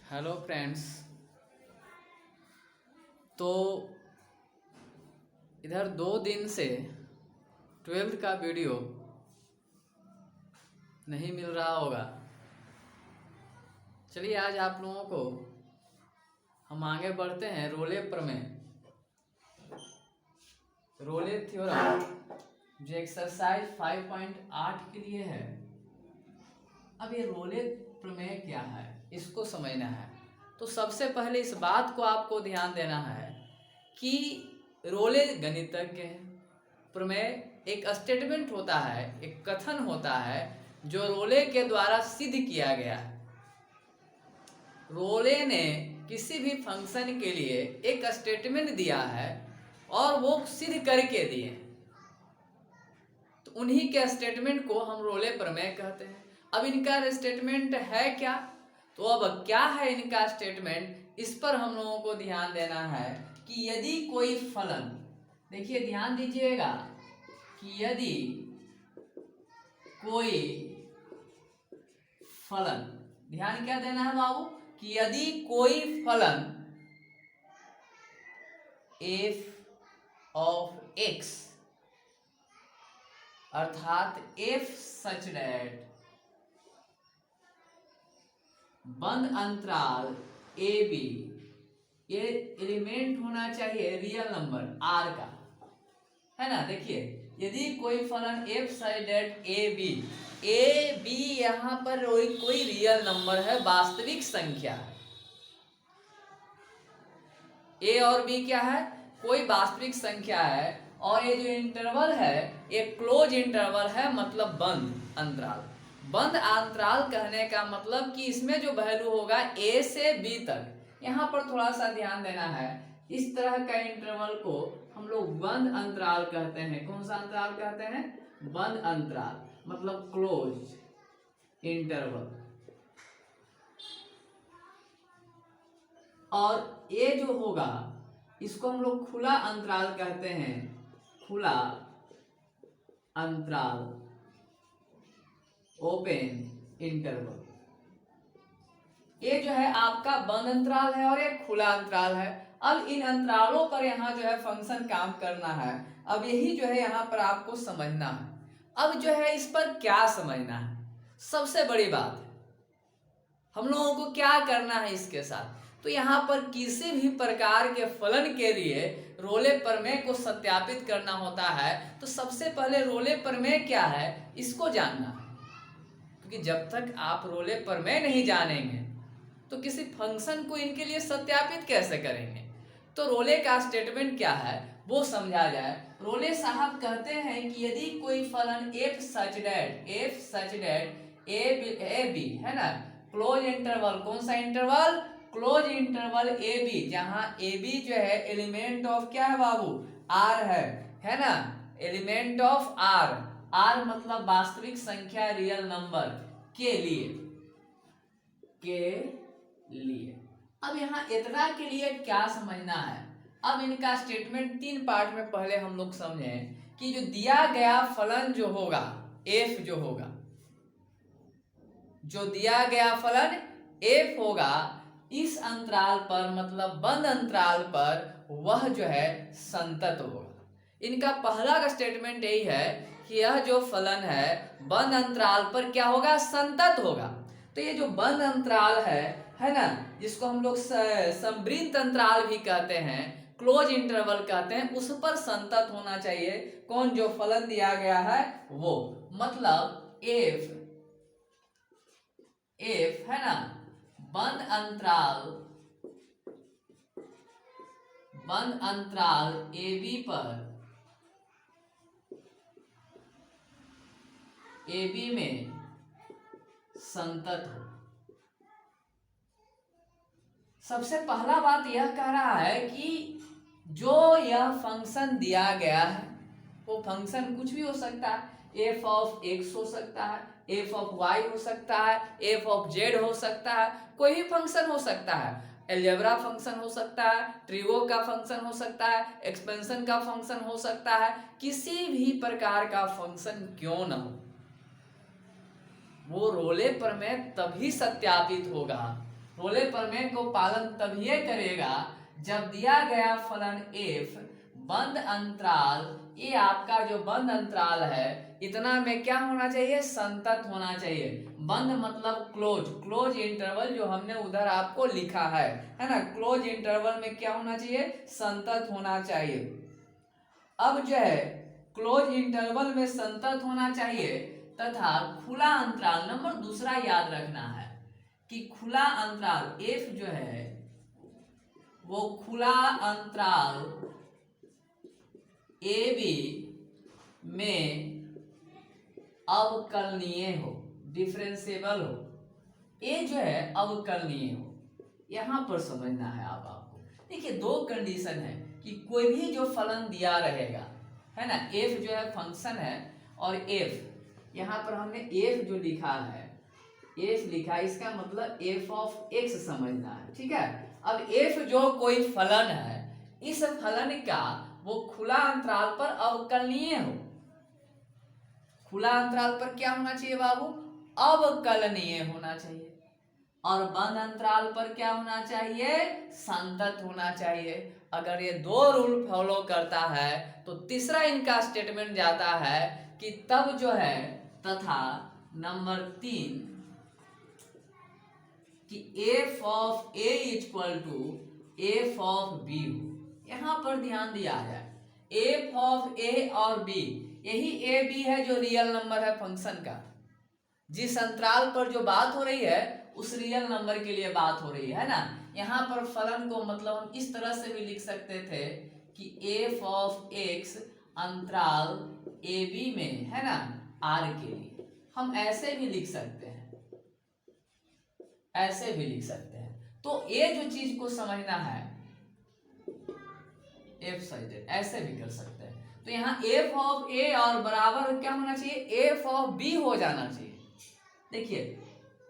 Hello friends. तो इधर 2 दिन से 12th का वीडियो नहीं मिल रहा होगा। चलिए आज आप लोगों को हम आगे बढ़ते हैं रोले प्रमेय, रोले थ्योरम, जो एक्सरसाइज 5.8 के लिए है। अब ये रोले प्रमेय क्या है इसको समझना है। तो सबसे पहले इस बात को आपको ध्यान देना है कि रोले गणितज्ञ हैं। प्रमेय एक स्टेटमेंट होता है, एक कथन होता है जो रोले के द्वारा सिद्ध किया गया है। रोले ने किसी भी फंक्शन के लिए एक स्टेटमेंट दिया है और वो सिद्ध करके दिए, तो उन्हीं के स्टेटमेंट को हम रोले प्रमेय कहते हैं। अब इनका स्टेटमेंट है क्या, तो अब क्या है इनका स्टेटमेंट, इस पर हम लोगों को ध्यान देना है कि यदि कोई फलन, देखिए ध्यान दीजिएगा कि यदि कोई फलन, ध्यान क्या देना है बाबू, कि यदि कोई फलन f ऑफ x अर्थात f सच दैट बंद अंतराल ए बी, ये एलिमेंट होना चाहिए रियल नंबर r का, है ना। देखिए यदि कोई फलन f such that A B यहाँ पर कोई रियल नंबर है, वास्तविक संख्या है। ए और बी क्या है, कोई वास्तविक संख्या है, और ये जो इंटरवल है ये क्लोज इंटरवल है, मतलब बंद अंतराल। बंद अंतराल कहने का मतलब कि इसमें जो वैल्यू होगा ए से बी तक, यहाँ पर थोड़ा सा ध्यान देना है। इस तरह का इंटरवल को हम लोग बंद अंतराल कहते हैं। कौन सा अंतराल कहते हैं, बंद अंतराल, मतलब क्लोज इंटरवल। और ये जो होगा इसको हम लोग खुला अंतराल कहते हैं, खुला अंतराल, ओपन इंटरवल। ये जो है आपका बंद अंतराल है और ये खुला अंतराल है। अब इन अंतरालों पर यहाँ जो है फंक्शन काम करना है। अब यही जो है यहाँ पर आपको समझना है। अब जो है इस पर क्या समझना है, सबसे बड़ी बात है हम लोगों को क्या करना है इसके साथ। तो यहाँ पर किसी भी प्रकार के फलन के लिए रोले प्रमेय को सत्यापित करना होता है। तो सबसे पहले रोले प्रमेय क्या है इसको जानना है, क्योंकि जब तक आप रोले प्रमेय नहीं जानेंगे तो किसी फंक्शन को इनके लिए सत्यापित कैसे करेंगे। तो रोले का स्टेटमेंट क्या है वो समझा जाए। रोले साहब कहते हैं कि यदि कोई फलन f such that A B, है ना, क्लोज इंटरवल, कौन सा इंटरवल, क्लोज इंटरवल ए बी, जहां ए बी जो है एलिमेंट ऑफ क्या है बाबू, आर है ना, एलिमेंट ऑफ आर मतलब वास्तविक संख्या, रियल नंबर के लिए। अब यहाँ इतना के लिए क्या समझना है। अब इनका स्टेटमेंट 3 पार्ट में पहले हम लोग समझें कि जो दिया गया फलन जो होगा f, जो होगा, जो दिया गया फलन f होगा इस अंतराल पर, मतलब बंद अंतराल पर, वह जो है संतत होगा। इनका पहला स्टेटमेंट यही है कि यह जो फलन है बंद अंतराल पर क्या होगा, संतत होगा। तो ये जो बंद अंतराल है ना, जिसको हम लोग संवृत अंतराल भी कहते हैं, क्लोज इंटरवल कहते हैं, उस पर संतत होना चाहिए। कौन, जो फलन दिया गया है वो, मतलब f है ना, बंद अंतराल ए बी में संतत हो। सबसे पहला बात यह कह रहा है कि जो यह फंक्शन दिया गया है वो फंक्शन कुछ भी हो सकता है, f ऑफ x हो सकता है, f ऑफ y हो सकता है, f ऑफ z हो सकता है, कोई भी फंक्शन हो सकता है, अलजेब्रा फंक्शन हो सकता है, ट्रिगो का फंक्शन हो सकता है, एक्सपेंशन का फंक्शन हो सकता है, किसी भी प्रकार का फंक्शन क्यों न हो, वो रोले प्रमेय तभी सत्यापित होगा रोले प्रमेय को पालन तभी करेगा जब दिया गया फलन f बंद अंतराल, ये आपका जो बंद अंतराल है इतना में क्या होना चाहिए, संतत होना चाहिए। बंद मतलब क्लोज, क्लोज इंटरवल जो हमने उधर आपको लिखा है ना, क्लोज इंटरवल में क्या होना चाहिए, संतत होना चाहिए। अब जो है क्लोज इंटरवल में संतत होना चाहिए तथा खुला अंतराल, नंबर दूसरा याद रखना है कि खुला अंतराल f जो है वो खुला अंतराल AB में अवकलनीय हो, डिफरेंशिएबल हो, ये जो है अवकलनीय हो। यहां पर समझना है आपको। देखिए दो कंडीशन है कि कोई भी जो फलन दिया रहेगा है ना, f जो है फंक्शन है और f यहाँ पर हमने f जो लिखा है, f लिखा है, इसका मतलब f ऑफ x समझना है, ठीक है। अब f जो कोई फलन है, इस फलन का वो खुला अंतराल पर अवकलनीय हो। खुला अंतराल पर क्या होना चाहिए बाबू, अवकलनीय होना चाहिए। और बंद अंतराल पर क्या होना चाहिए, संतत होना चाहिए। अगर ये दो रूल फॉलो करता है तो तीसरा इनका स्टेटमेंट जाता है कि तब जो है तथा नंबर 3 कि f of a equal to f of b हो। यहां पर ध्यान दिया है f ऑफ a और b, यही a b है जो रियल नंबर है फंक्शन का। जिस अंतराल पर जो बात हो रही है उस रियल नंबर के लिए बात हो रही है ना। यहाँ पर फलन को मतलब हम इस तरह से भी लिख सकते थे कि f ऑफ x अंतराल a b में है ना r के लिए, हम ऐसे भी लिख सकते हैं, ऐसे भी लिख सकते हैं। तो ये जो चीज को समझना है, f साइड ऐसे भी कर सकते हैं। तो यहाँ f ऑफ a और बराबर क्या होना चाहिए, f ऑफ b हो जाना चाहिए। देखिए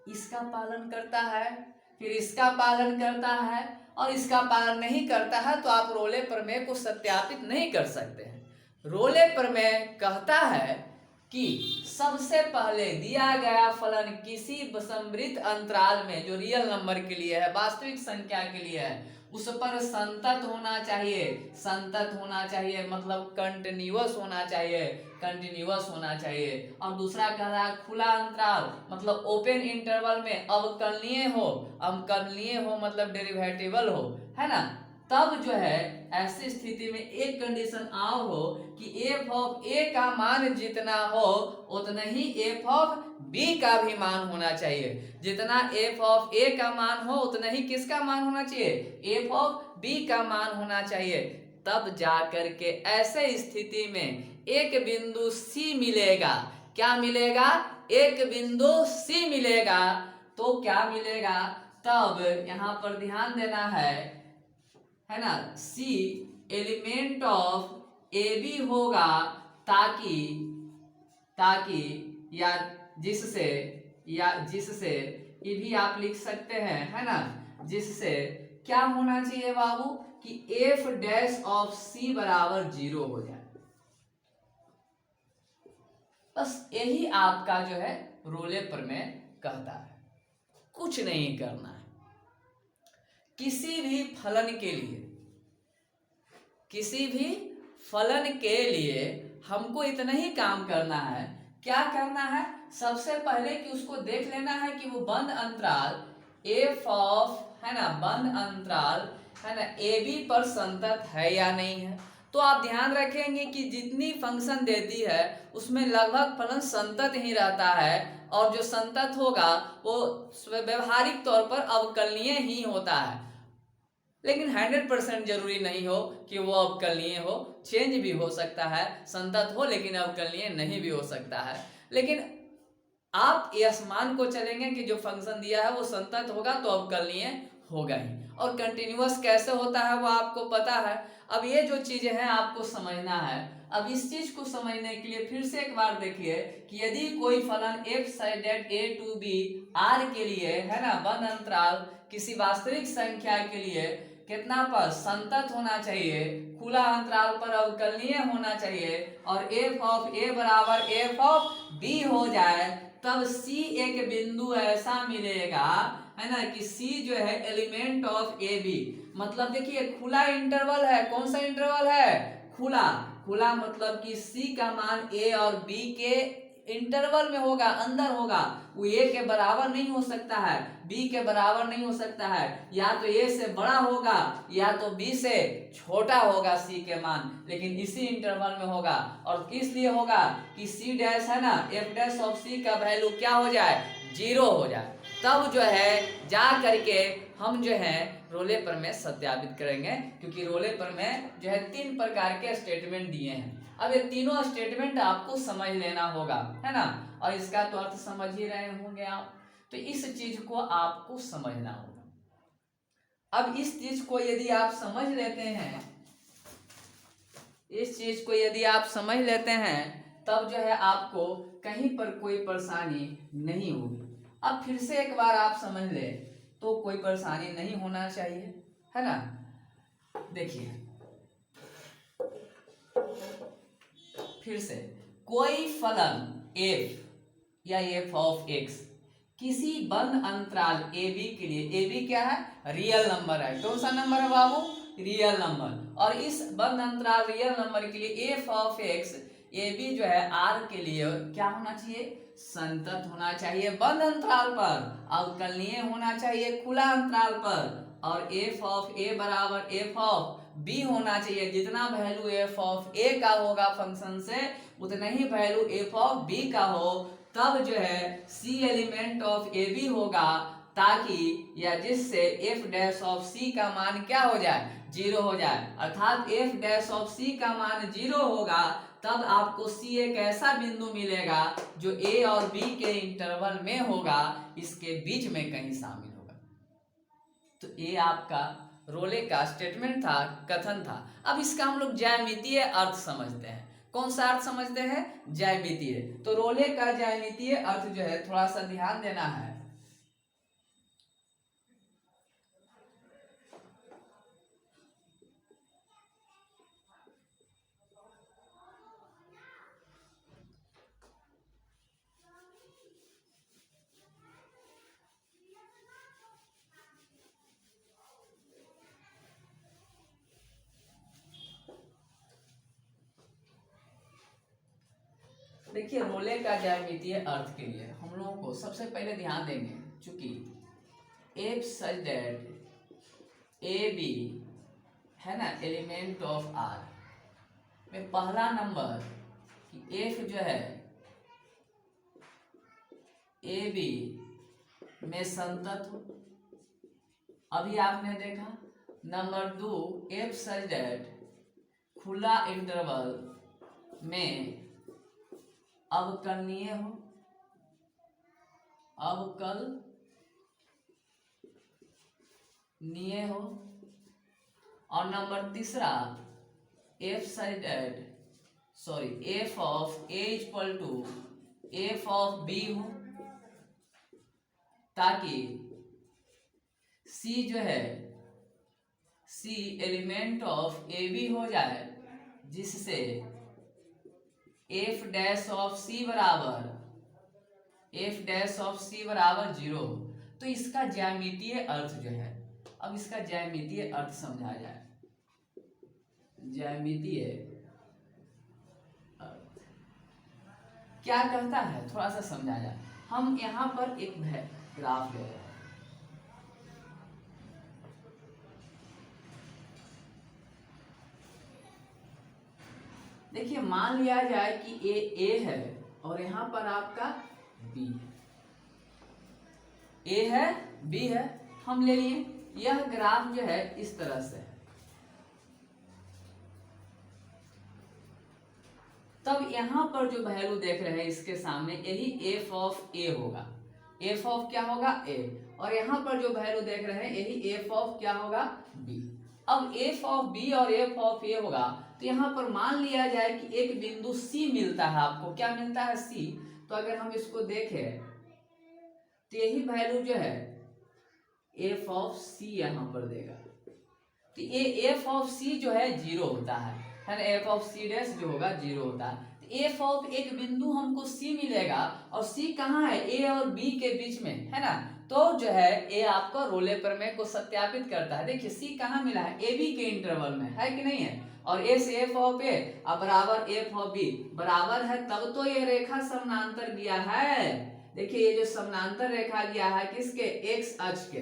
इसका पालन करता है, फिर इसका पालन करता है और इसका पालन नहीं करता है, तो आप रोले प्रमेय को सत्यापित नहीं कर सकते हैं। रोले प्रमेय कहता है कि सबसे पहले दिया गया फलन किसी समवृत्त अंतराल में जो रियल नंबर के लिए है, वास्तविक संख्या के लिए है, उस पर संतत होना चाहिए। संतत होना चाहिए मतलब कंटिन्यूअस होना चाहिए, कंटिन्यूअस होना चाहिए। और दूसरा कह रहा है खुला अंतराल मतलब ओपन इंटरवल में अवकलनीय हो, अवकलनीय हो मतलब डेरिवेटिबल हो, है ना। तब जो है ऐसी स्थिति में एक कंडीशन और हो कि f ऑफ a का मान जितना हो उतना ही f ऑफ b का भी मान होना चाहिए। जितना f ऑफ a का मान हो उतना ही किसका मान होना चाहिए, f ऑफ b का मान होना चाहिए। तब जाकर के ऐसे स्थिति में एक बिंदु c मिलेगा। क्या मिलेगा, एक बिंदु c मिलेगा। तो क्या मिलेगा, तब यहाँ पर ध्यान देना है ना, C element of a b होगा, ताकि या जिससे ये भी आप लिख सकते हैं, है ना, जिससे क्या होना चाहिए बाबू कि f डैश ऑफ C बराबर 0 हो जाए। बस यही आपका जो है रोले प्रमेय कहता है, कुछ नहीं करना है। किसी भी फलन के लिए हमको इतना ही काम करना है। क्या करना है, सबसे पहले कि उसको देख लेना है कि वो बंद अंतराल f ऑफ है ना, बंद अंतराल है ना ए बी पर संतत है या नहीं है। तो आप ध्यान रखेंगे कि जितनी फंक्शन देती है उसमें लगभग फलन संतत ही रहता है, और जो संतत होगा वो व्यवहारिक तौर पर अवकलनीय ही होता है। लेकिन 100% जरूरी नहीं हो कि वो अवकलनीय हो, चेंज भी हो सकता है, संतत हो लेकिन अवकलनीय नहीं भी हो सकता है। लेकिन आप इस मान को चलेंगे कि जो फंक्शन दिया है वो संतत होगा तो अवकलनीय होगा ही। और कंटिन्यूअस कैसे होता है वो आपको पता है। अब ये जो चीजें हैं आपको समझना है। अब इस चीज को समझने के लिए फिर से एक बार देखिए कि यदि कोई फलन f साइडेड a टू b r के लिए है ना, बंद अंतराल किसी वास्तविक संख्या के लिए कितना पर संतत होना चाहिए, खुला अंतराल पर अवकलनीय होना चाहिए, और f ऑफ a बराबर f ऑफ b हो जाए, तब सी एक बिंदु ऐसा मिलेगा, है ना, कि सी जो है एलिमेंट ऑफ ए बी, मतलब देखिए खुला इंटरवल है। कौन सा इंटरवल है? खुला। खुला मतलब कि सी का मान ए और बी के इंटरवल में होगा, अंदर होगा। वो ए के बराबर नहीं हो सकता है, बी के बराबर नहीं हो सकता है, या तो ए से बड़ा होगा या तो बी से छोटा होगा सी के मान, लेकिन इसी इंटरवल में होगा। और किस लिए होगा कि सी डैश है ना, एफ डैश ऑफ सी का वैल्यू क्या हो जाए? 0 हो जाए। तब जो है जा करके हम जो है रोले पर में सत्यापित करेंगे, क्योंकि रोले पर में जो है 3 प्रकार के स्टेटमेंट दिए हैं। अब ये तीनों स्टेटमेंट आपको समझ लेना होगा, है ना, और इसका तो अर्थ समझ ही रहे होंगे आप। तो इस चीज को आपको समझना होगा। अब इस चीज को यदि आप समझ लेते हैं, इस चीज को यदि आप समझ लेते हैं, तब जो है आपको कहीं पर कोई परेशानी नहीं होगी। अब फिर से एक बार आप समझ ले तो कोई परेशानी नहीं होना चाहिए, है ना। देखिए फिर से, कोई फलन f या f ऑफ x किसी बंद अंतराल a b के लिए, a b क्या है? रियल नंबर है। कौन सा नंबर है बाबू? Real number. और इस बंद अंतराल रियल नंबर के लिए f of x a b जो है r के लिए क्या होना चाहिए? संतत होना चाहिए बंद अंतराल पर, अवकलनीय होना चाहिए खुला अंतराल पर, और f ऑफ a बराबर f ऑफ b होना चाहिए। जितना वैल्यू f ऑफ a का होगा फंक्शन से, उतना ही वैल्यू f ऑफ b का हो, तब जो है c element of a b होगा, ताकि या जिससे f डैश ऑफ c का मान क्या हो जाए? 0 हो जाए। अर्थात f डैश ऑफ c का मान 0 होगा, तब आपको c एक ऐसा बिंदु मिलेगा जो a और b के इंटरवल में होगा, इसके बीच में कहीं शामिल होगा। तो ये आपका रोले का स्टेटमेंट था, कथन था। अब इसका हम लोग ज्यामितीय अर्थ समझते हैं। कौन सा अर्थ समझते हैं? ज्यामितीय। तो रोले का ज्यामितीय अर्थ जो है थोड़ा सा ध्यान देना है। देखिए रोले का ज्यामितीय अर्थ के लिए हम लोगों को सबसे पहले ध्यान देंगे, चूंकि f such that A B है ना एलिमेंट ऑफ आर में पहला नंबर कि एफ जो है ए बी में संतत हो। अभी आपने देखा। नंबर 2, एफ सच दैट खुला इंटरवल में अवकलनीय हो, अवकलनीय हो। और number 3, f such that f of a equal to f of b हो, ताकि सी जो है c element of a b हो जाए, जिससे एफ डैश ऑफ सी बराबर 0। तो इसका ज्यामितीय अर्थ जो है, अब इसका ज्यामितीय अर्थ समझा जाए। ज्यामितीय अर्थ क्या कहता है थोड़ा सा समझा जाए। हम यहाँ पर एक ग्राफ ले रहे हैं। देखिए मान लिया जाए कि ए है और यहाँ पर आपका बी है, ए है बी है, हम ले लिए। यह ग्राफ जो है इस तरह से है। तब यहाँ पर जो वैल्यू देख रहे हैं इसके सामने, यही एफ ऑफ ए होगा। एफ ऑफ क्या होगा? ए। और यहाँ पर जो वैल्यू देख रहे हैं यही एफ ऑफ क्या होगा? बी। अब एफ ऑफ बी और एफ ऑफ ए होगा, तो यहाँ पर मान लिया जाए कि एक बिंदु सी मिलता है आपको। क्या मिलता है? सी। तो अगर हम इसको देखें तो यही वैल्यू जो है एफ ऑफ सी यहाँ पर देगा। तो ये एफ ऑफ सी जो है 0 होता है ना। एफ ऑफ सी डैश जो होगा 0 होता है। तो एफ ऑफ एक बिंदु हमको सी मिलेगा, और सी कहाँ है, ए और बी के बीच में है ना। तो जो है ए आपको रोले प्रमेय को सत्यापित करता है। देखिए सी कहाँ मिला है, ए बी के इंटरवल में है कि नहीं है, और ए से एफ ऑफ ए बराबर एफ ऑफ बी बराबर है, तब तो ये रेखा समानांतर गया है। देखिए ये जो समानांतर रेखा गया है किसके, एक्स अक्ष के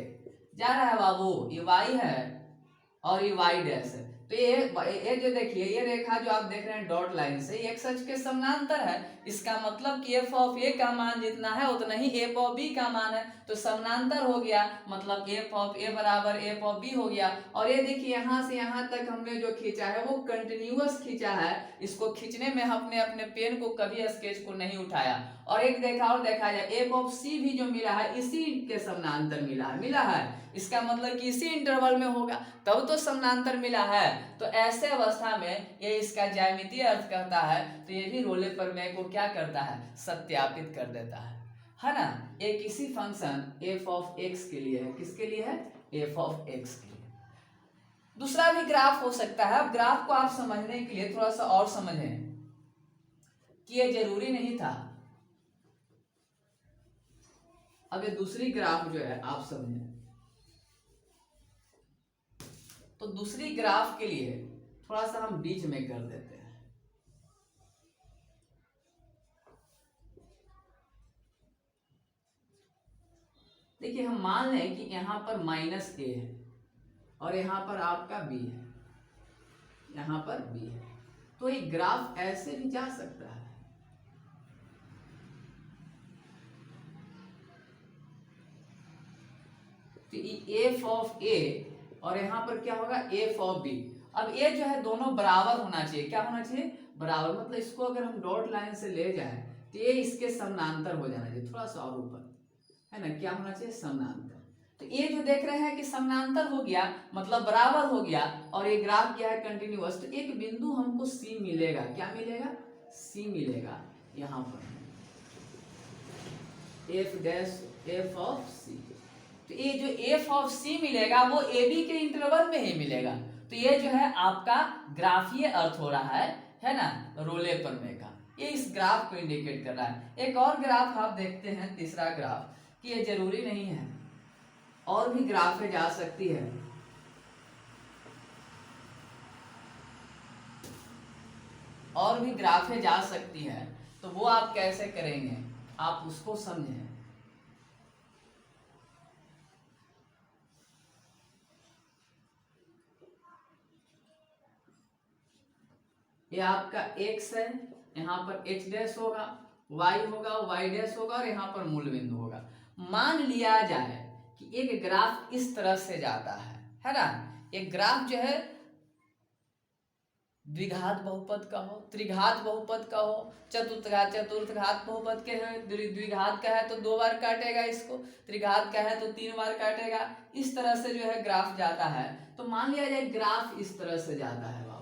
जा रहा है बाबू, ये वाई है और ये वाई डैश है। तो ये जो देखिए ये रेखा जो आप देख रहे हैं डॉट लाइन से, एक्स अक्ष के समानांतर है। इसका मतलब कि एफ ऑफ ए का मान जितना है उतना ही एफ ऑफ बी का मान है, तो समानांतर हो गया, मतलब एफ ऑफ ए बराबर एफ ऑफ बी हो गया। और ये देखिए यहाँ से यहाँ तक हमने जो खींचा है वो कंटिन्यूअस खींचा है। इसको खींचने में हमने अपने पेन को कभी स्केच को नहीं उठाया। और एक देखा जाए एफ ऑफ सी भी जो मिला है इसी के समानांतर मिला है। इसका मतलब कि इसी इंटरवल में होगा, तब तो समानांतर मिला है। तो ऐसे अवस्था में ये इसका ज्यामितीय अर्थ करता है, तो ये भी रोले प्रमेय को क्या करता है, सत्यापित कर देता है ना। ये किसी फंक्शन एफ ऑफ एक्स के लिए है, किसके लिए है, एफ ऑफ एक्स के लिए। दूसरा भी ग्राफ हो सकता है। अब ग्राफ को आप समझने के लिए थोड़ा सा और समझें कि ये जरूरी नहीं था। अब ये दूसरी ग्राफ जो है आप समझें, तो दूसरी ग्राफ के लिए थोड़ा सा हम बीच में कर देते हैं। देखिए हम मान लें कि यहां पर माइनस ए है और यहां पर आपका बी है, यहां पर बी है, तो एक ग्राफ ऐसे भी जा सकता है। तो एफ ऑफ ए और यहां पर क्या होगा, एफ ऑफ बी। अब ये जो है दोनों बराबर होना चाहिए, क्या होना चाहिए, बराबर। मतलब इसको अगर हम डॉट लाइन से ले जाएं तो ये इसके समानांतर हो जाना चाहिए, थोड़ा सा और ऊपर है ना, क्या होना चाहिए, समानांतर। तो ये जो देख रहे हैं कि समानांतर हो गया मतलब बराबर हो गया, और ये ग्राफ क्या है, कंटिन्यूअस। तो एक बिंदु हमको सी मिलेगा, क्या मिलेगा, सी मिलेगा यहां पर, एफ डैश एफ ऑफ सी। तो ये जो एफ ऑफ सी मिलेगा वो ए बी के इंटरवल में ही मिलेगा। तो ये जो है आपका ग्राफीय अर्थ हो रहा है ना, रोले प्रमेय का। ये इस ग्राफ को इंडिकेट कर रहा है। एक और ग्राफ आप देखते हैं, तीसरा ग्राफ, कि ये जरूरी नहीं है, और भी ग्राफे जा सकती है। और भी ग्राफे जा सकती है, तो वो आप कैसे करेंगे, आप उसको समझें। ये आपका x है, यहाँ पर h डैश होगा, y होगा, y डैश होगा, और यहाँ पर मूल बिंदु होगा। मान लिया जाए कि एक ग्राफ इस तरह से जाता है ना। एक ग्राफ जो है द्विघात बहुपद का हो, त्रिघात बहुपद का हो, चतुर्थघात बहुपद के है। द्विघात का है तो 2 बार काटेगा इसको, त्रिघात का है तो 3 बार काटेगा। इस तरह से जो है ग्राफ जाता है। तो मान लिया जाए ग्राफ इस तरह से जाता है बाबू,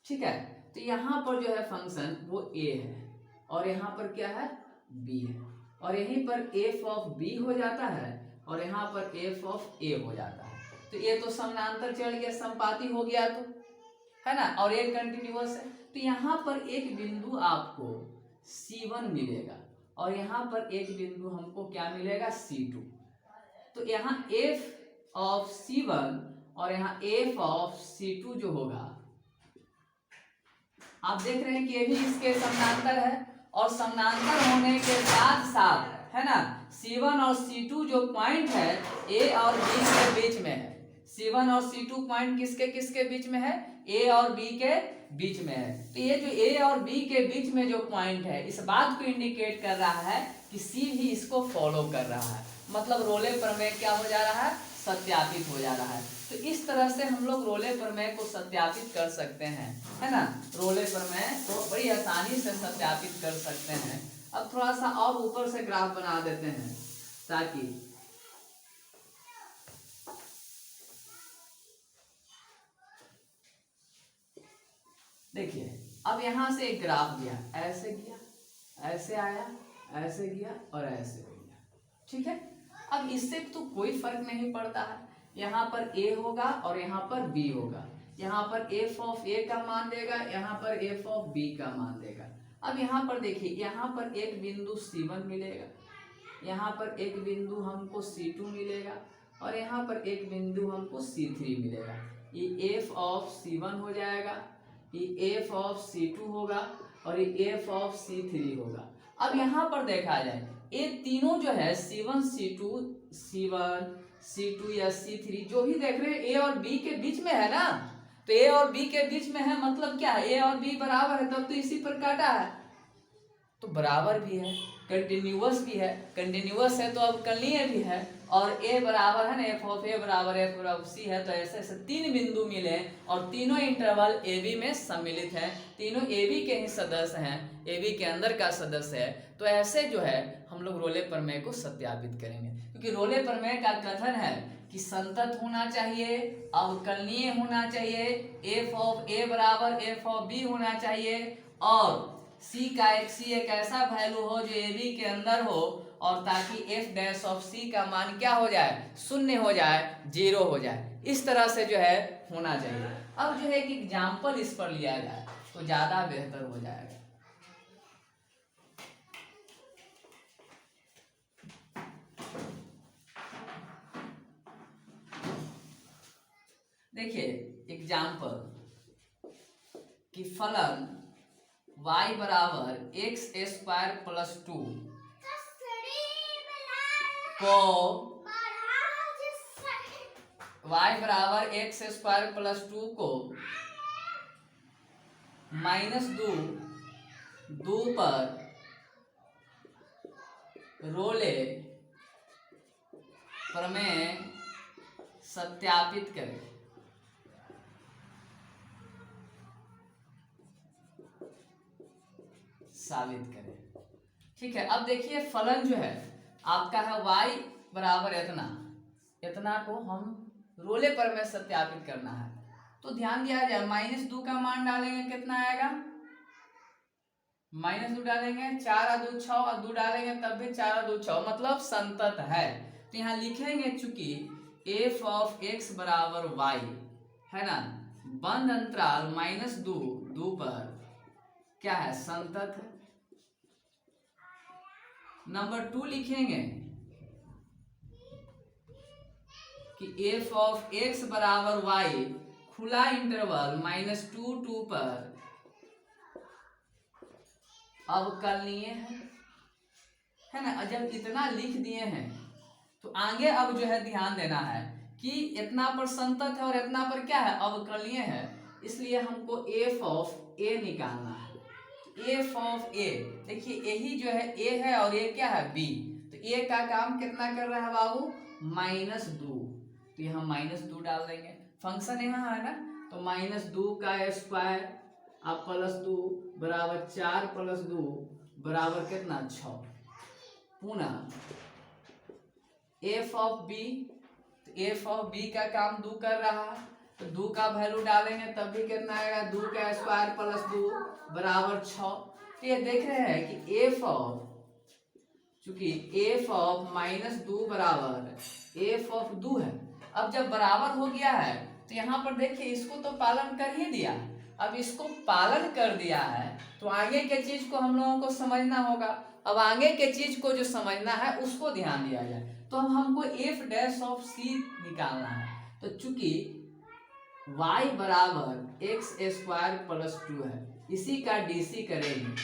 ठीक है। तो यहाँ पर जो है फंक्शन वो a है, और यहाँ पर क्या है, b है, और यहीं पर एफ ऑफ बी हो जाता है, और यहाँ पर एफ ऑफ ए हो जाता है। तो ये तो समानांतर चढ़ गया, संपाती हो गया, तो है ना, और ये कंटिन्यूअस है। तो यहाँ पर एक बिंदु आपको C1 मिलेगा, और यहाँ पर एक बिंदु हमको क्या मिलेगा, C2। तो यहाँ एफ ऑफ C1 और यहाँ एफ ऑफ C2 जो होगा, आप देख रहे हैं कि ये भी इसके समानांतर है, और समानांतर होने के साथ साथ है ना, C1 और C2 जो पॉइंट है A और B के बीच में है। C1 और C2 पॉइंट किसके किसके बीच में है, A और B के बीच में है। तो ये जो A और B के बीच में जो पॉइंट है, इस बात को इंडिकेट कर रहा है कि C भी इसको फॉलो कर रहा है। मतलब रोले प्रमेय क्या हो जा रहा है, सत्यापित हो जा रहा है। तो इस तरह से हम लोग रोले प्रमेय को सत्यापित कर सकते हैं, है ना। रोले प्रमेय को बड़ी आसानी से सत्यापित कर सकते हैं। अब थोड़ा सा और ऊपर से ग्राफ बना देते हैं, ताकि देखिए अब यहां से एक ग्राफ गया, ऐसे गया, ऐसे आया, ऐसे गया और ऐसे हो गया, ठीक है। अब इससे तो कोई फर्क नहीं पड़ता है, यहाँ पर A होगा और यहाँ पर B होगा। यहाँ पर एफ ऑफ ए का मान देगा, यहाँ पर एफ ऑफ बी का मान देगा। अब यहाँ पर देखिए, यहाँ पर एक बिंदु C1 मिलेगा, यहाँ पर एक बिंदु हमको C2 मिलेगा और यहाँ पर एक बिंदु हमको C3 मिलेगा। ये एफ ऑफ C1 हो जाएगा, ये एफ ऑफ C2 होगा और ये एफ ऑफ C3 होगा। अब यहाँ पर देखा जाए, ये तीनों जो है C1 C2 या C3 जो भी देख रहे हैं ए और बी के बीच में है ना, तो ए और बी के बीच में है मतलब क्या है, ए और बी बराबर है, तब तो इसी पर काटा है, तो बराबर भी है, कंटिन्यूअस भी है, कंटिन्यूअस है तो अब कलनीय भी है, और ए बराबर है ना, एफ ऑफ ए बराबर एफ ऑफ सी है, तो ऐसे ऐसे तीन बिंदु मिले और तीनों इंटरवल ए बी में सम्मिलित है, तीनों ए बी के ही सदस्य हैं, ए बी के अंदर का सदस्य है। तो ऐसे जो है हम लोग रोले प्रमेय को सत्यापित करेंगे, क्योंकि रोले प्रमेय का कथन है कि संतत होना चाहिए, अवकलनीय होना चाहिए, एफ ऑफ ए बराबर एफ ऑफ बी होना चाहिए, और सी एक ऐसा वैल्यू हो जो ए बी के अंदर हो, और ताकि एफ डैश ऑफ सी का मान क्या हो जाए, शून्य हो जाए, 0 हो जाए, इस तरह से जो है होना चाहिए। अब जो है एक एग्जाम्पल इस पर लिया जाए तो ज्यादा बेहतर हो जाएगा। देखिए एग्जाम्पल कि फलन y बराबर एक्स स्क्वायर प्लस 2 को y बराबर एक्स स्क्वायर प्लस 2 को -2 पर रोले प्रमेय सत्यापित करें। साबित करें। ठीक है, अब देखिए फलन जो है आपका है y बराबर इतना को हम रोले पर में सत्यापित करना है, तो ध्यान दिया जाए -2 का मान डालेंगे कितना आएगा, -2 डालेंगे 4 और 2 6 और 2 डालेंगे तब भी 4 और 2 6, मतलब संतत है। तो यहाँ लिखेंगे चूंकि एफ ऑफ एक्स बराबर y है ना, बंद अंतराल -2 पर क्या है, संतत है। नंबर 2 लिखेंगे कि एफ ऑफ एक्स बराबर y खुला इंटरवल -2 पर अवकलनीय है ना। जब इतना लिख दिए हैं तो आगे अब जो है ध्यान देना है कि इतना पर संतत है और इतना पर क्या है, अवकलनीय है, इसलिए हमको एफ ऑफ ए निकालना है। एफ ऑफ ए देखिए यही जो है ए है और ये क्या है बी, तो ए का काम कितना कर रहा है बाबू, -2, तो यहाँ -2 डाल देंगे, फंक्शन यहाँ है ना, तो -2 का स्क्वायर अब +2 बराबर 4 + 2 बराबर कितना 6, पुनः एफ ऑफ बी, तो एफ ऑफ बी का काम 2 कर रहा है, तो 2 का वैल्यू डालेंगे तब भी कितना आएगा, 2 का स्क्वायर + 2 बराबर 6। तो ये देख रहे हैं कि एफ ऑफ, चूंकि एफ ऑफ -2 बराबर एफ ऑफ 2 है, अब जब बराबर हो गया है तो यहाँ पर देखिए इसको तो पालन कर ही दिया, अब इसको पालन कर दिया है तो आगे के चीज को हम लोगों को समझना होगा। अब आगे के चीज को जो समझना है उसको ध्यान दिया जाए, तो हमको एफ डैश ऑफ सी निकालना है, तो चूंकि y बराबर एक्स स्क्वायर + 2 है, इसी का डीसी करेंगे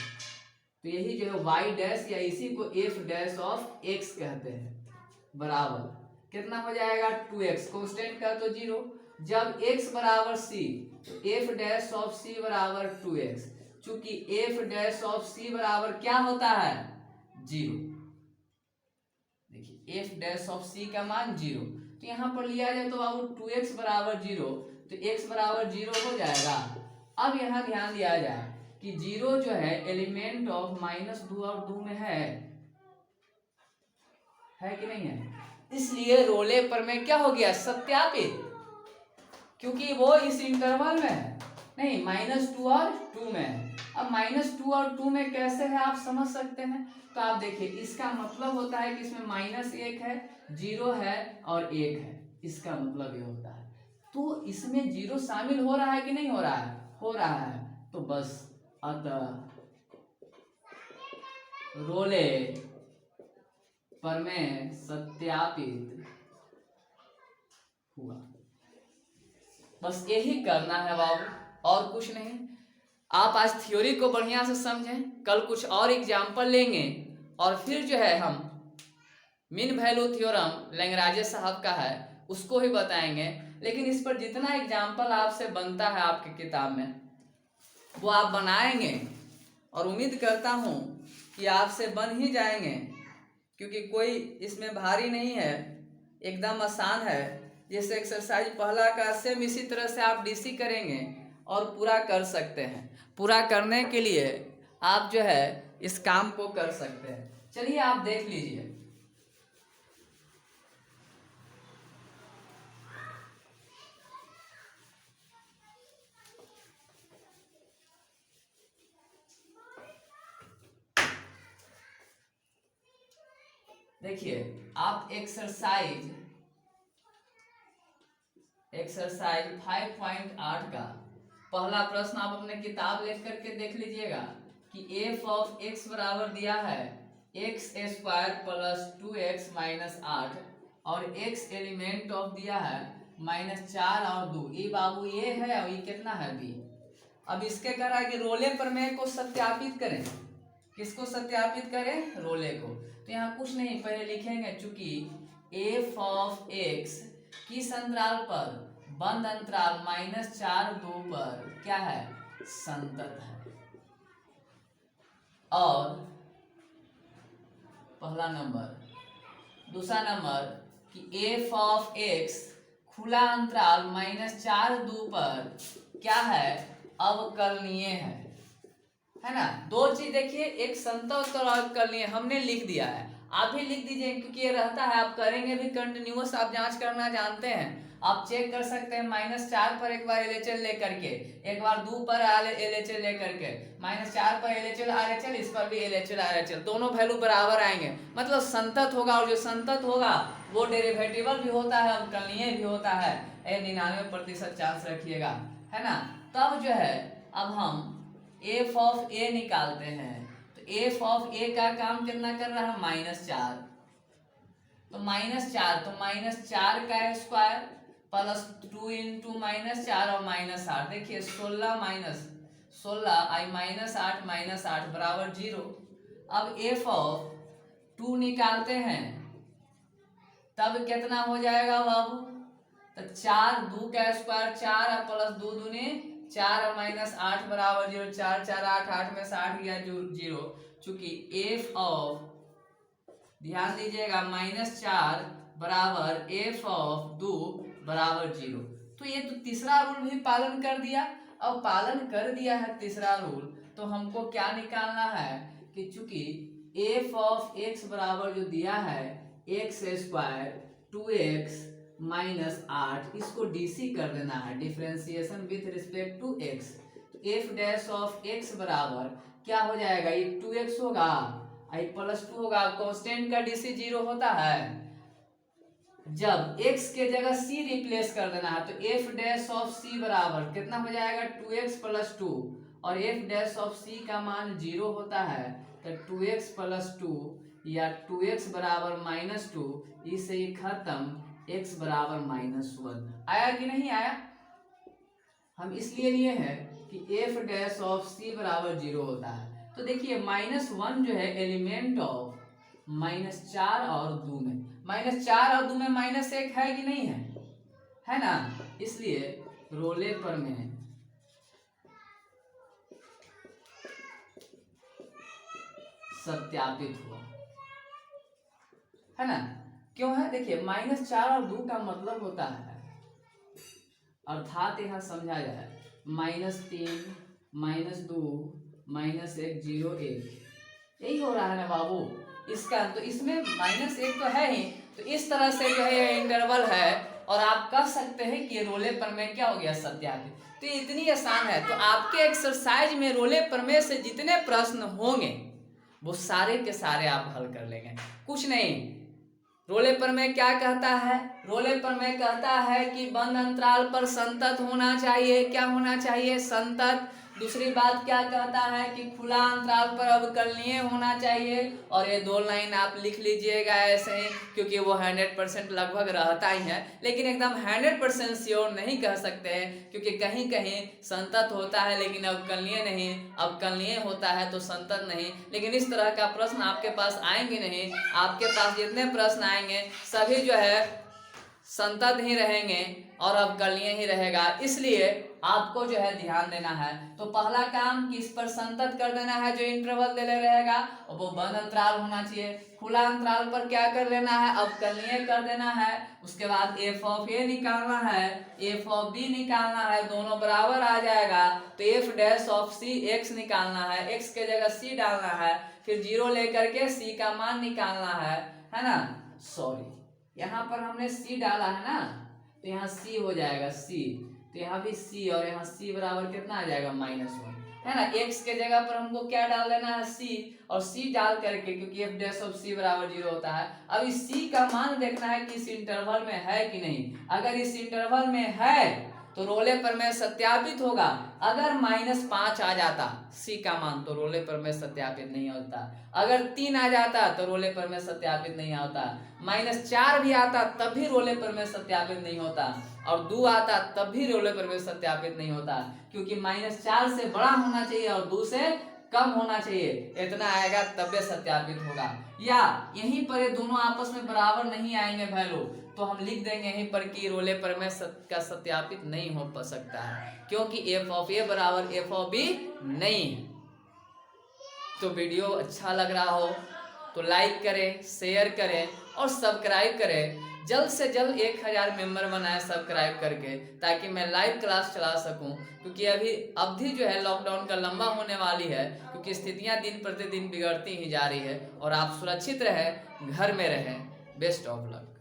तो यही जो है y डैश या इसी को f डैश ऑफ x कहते हैं, बराबर कितना हो जाएगा 2x, कांस्टेंट का तो 0, जब x बराबर c तो f डैश ऑफ c बराबर 2x, चूंकि f डैश ऑफ c बराबर क्या होता है 0, देखिए f डैश ऑफ c का मान 0, तो यहाँ पर लिया जाए तो अब 2x बराबर 0, तो x बराबर 0 हो जाएगा। अब यहाँ ध्यान दिया जाए कि 0 जो है एलिमेंट ऑफ -2 और 2 में है कि नहीं है, इसलिए रोले प्रमेय क्या हो गया, सत्यापित, क्योंकि वो इस इंटरवल में है, नहीं -2 और 2 में है। अब -2 और 2 में कैसे है आप समझ सकते हैं, तो आप देखिए इसका मतलब होता है कि इसमें -1 है, 0 है और 1 है, इसका मतलब ये होता है। तो इसमें जीरो शामिल हो रहा है कि नहीं हो रहा है? हो रहा है। तो बस अतः रोले प्रमेय सत्यापित हुआ। बस यही करना है बाबू, और कुछ नहीं। आप आज थ्योरी को बढ़िया से समझें, कल कुछ और एग्जाम्पल लेंगे और फिर जो है हम मीन वैल्यू थ्योरम लैग्रांज साहब का है उसको ही बताएंगे। लेकिन इस पर जितना एग्जाम्पल आपसे बनता है आपकी किताब में वो आप बनाएंगे, और उम्मीद करता हूँ कि आपसे बन ही जाएंगे, क्योंकि कोई इसमें भारी नहीं है, एकदम आसान है। जैसे एक्सरसाइज पहला का सेम इसी तरह से आप डीसी करेंगे और पूरा कर सकते हैं। पूरा करने के लिए आप जो है इस काम को कर सकते हैं। चलिए आप देख लीजिए। देखिए आप एक्सरसाइज 5.8 का पहला प्रश्न आप अपने किताब लेख करके देख लीजिएगा कि एफ ऑफ एक्स बराबर दिया है x square plus 2x minus 8 और x एलिमेंट ऑफ दिया है -4 और 2। ये बाबू ये है और ये कितना है b। अब इसके कह रहा है कि रोले प्रमेय को सत्यापित करें। किसको सत्यापित करें? रोले को। तो यहाँ कुछ नहीं, पहले लिखेंगे चूंकि एफ ऑफ एक्स किस अंतराल पर? बंद अंतराल -4 2 पर क्या है? संतत है। और पहला नंबर। दूसरा नंबर कि एफ ऑफ एक्स खुला अंतराल -4 2 पर क्या है? अवकलनीय है ना। दो चीज देखिए, एक संतत और अवकलनीय हमने लिख दिया है, आप भी लिख दीजिए क्योंकि ये रहता है, आप करेंगे भी कंटिन्यूअस, आप जांच करना जानते हैं। आप चेक कर सकते हैं -4 पर एक बार एलएचएल लेकर के, एक बार 2 पर एलएचएल लेकर के, -4 पर एलएचएल आरएचएल, इस पर भी एलएचएल आरएचएल, दोनों वैल्यू बराबर आएंगे, मतलब संतत होगा। और जो संतत होगा वो डेरिवेटिबल भी होता है, अवकलनीय भी होता है। 99% चांस रखिएगा, है ना। तब जो है अब हम एफ ऑफ ए निकालते हैं। तो एफ ऑफ ए का काम कितना कर रहा है? -4। तो -4, तो -4 का स्क्वायर प्लस 2 इंटू -4 और -8। देखिए 16 आई -8 बराबर 0। अब एफ ऑफ 2 निकालते हैं, तब कितना हो जाएगा बाबू? तो 4 2 का स्क्वायर 4 प्लस 2 दूनी 4 और -8 बराबर 0। 4 4 8 8 में 60 गया 0। चूंकि एफ ऑफ, ध्यान दीजिएगा, -4 बराबर एफ ऑफ 2 बराबर 0। तो ये तो तीसरा रूल भी पालन कर दिया। अब पालन कर दिया है तीसरा रूल, तो हमको क्या निकालना है कि चूंकि एफ ऑफ एक्स बराबर जो दिया है एक्स स्क्वायर 2x -8, इसको डीसी कर देना है, differentiation with respect to x. तो एफ डैश ऑफ एक्स बराबर क्या हो जाएगा? ये 2x होगा, आई +2 होगा। कांस्टेंट का डीसी 0 होता है। जब x के जगह c रिप्लेस कर देना है, तो एफ डैश ऑफ c बराबर कितना हो जाएगा? 2x + 2, और एफ डैश ऑफ c का मान 0 होता है, तो 2x + 2 या 2x बराबर -2, इससे ही खत्म, x बराबर -1। आया कि नहीं आया? हम इसलिए लिए हैं कि एफ डैश ऑफ c बराबर 0 होता है। तो देखिए -1 जो है एलिमेंट ऑफ -4 और 2 में, -4 और 2 में -1 है कि नहीं है ना। इसलिए रोले प्रमेय सत्यापित हुआ, है ना। क्यों है? देखिए -4 और 2 का मतलब होता है, अर्थात यहाँ समझा जाए -3 -2 -1 0 1, यही हो रहा है ना बाबू इसका। तो इसमें -1 तो है ही, तो इस तरह से जो है इंटरवल है, और आप कह सकते हैं कि रोले प्रमेय क्या हो गया? सत्यापित। तो ये इतनी आसान है। तो आपके एक्सरसाइज में रोले प्रमेय से जितने प्रश्न होंगे वो सारे के सारे आप हल कर लेंगे। कुछ नहीं, रोले प्रमेय क्या कहता है? रोले प्रमेय कहता है कि बंद अंतराल पर संतत होना चाहिए। क्या होना चाहिए? संतत। दूसरी बात क्या कहता है कि खुला अंतराल पर अवकलनीय होना चाहिए। और ये 2 लाइन आप लिख लीजिएगा ऐसे ही, क्योंकि वो 100% लगभग रहता ही है, लेकिन एकदम 100% श्योर नहीं कह सकते हैं, क्योंकि कहीं कहीं संतत होता है लेकिन अवकलनीय नहीं, अवकलनीय होता है तो संतत नहीं। लेकिन इस तरह का प्रश्न आपके पास आएंगे नहीं। आपके पास जितने प्रश्न आएंगे सभी जो है संतत ही रहेंगे और अवकलनीय ही रहेगा, इसलिए आपको जो है ध्यान देना है। तो पहला काम कि इस पर संतत कर देना है, जो इंटरवल दे रहेगा और वो बंद अंतराल होना चाहिए। खुला अंतराल पर क्या कर लेना है? अवकलनीय कर देना है। उसके बाद एफ ऑफ ए निकालना है, एफ ऑफ बी निकालना है, दोनों बराबर आ जाएगा तो f dash of c x निकालना है, एक्स के जगह सी डालना है, फिर 0 लेकर के सी का मान निकालना है ना। सॉरी, यहाँ पर हमने c डाला है ना, तो यहाँ c हो जाएगा c, तो यहाँ भी c और यहाँ c बराबर कितना आ जाएगा? -1, है ना। x के जगह पर हमको क्या डाल देना है? c, और c डाल करके, क्योंकि f डैश ऑफ c बराबर 0 होता है। अब इस c का मान देखना है कि इस इंटरवल में है कि नहीं। अगर इस इंटरवल में है तो रोले प्रमेय सत्यापित होगा। अगर -5 आ जाता c का मान तो रोले प्रमेय सत्यापित नहीं होता। अगर 3 आ जाता तो रोले प्रमेय सत्यापित नहीं होता। -4 भी आता तब भी रोले प्रमेय सत्यापित नहीं होता, और 2 आता तब भी रोले प्रमेय सत्यापित नहीं होता, क्योंकि -4 से बड़ा होना चाहिए और 2 से कम होना चाहिए। इतना आएगा तब सत्यापित होगा। या यहीं पर ये दोनों आपस में बराबर नहीं आएंगे वैल्यू, तो हम लिख देंगे यहीं पर कि रोले प्रमेय का सत्यापित नहीं हो सकता है, क्योंकि एफ ऑफ ए बराबर एफ ऑफ बी नहीं है। तो वीडियो अच्छा लग रहा हो तो लाइक करें, शेयर करें और सब्सक्राइब करें। जल्द से जल्द 1000 मेंबर बनाए सब्सक्राइब करके, ताकि मैं लाइव क्लास चला सकूं, क्योंकि अभी अवधि जो है लॉकडाउन का लंबा होने वाली है, क्योंकि स्थितियां दिन प्रतिदिन बिगड़ती ही जा रही है। और आप सुरक्षित रहें, घर में रहें। Best of luck.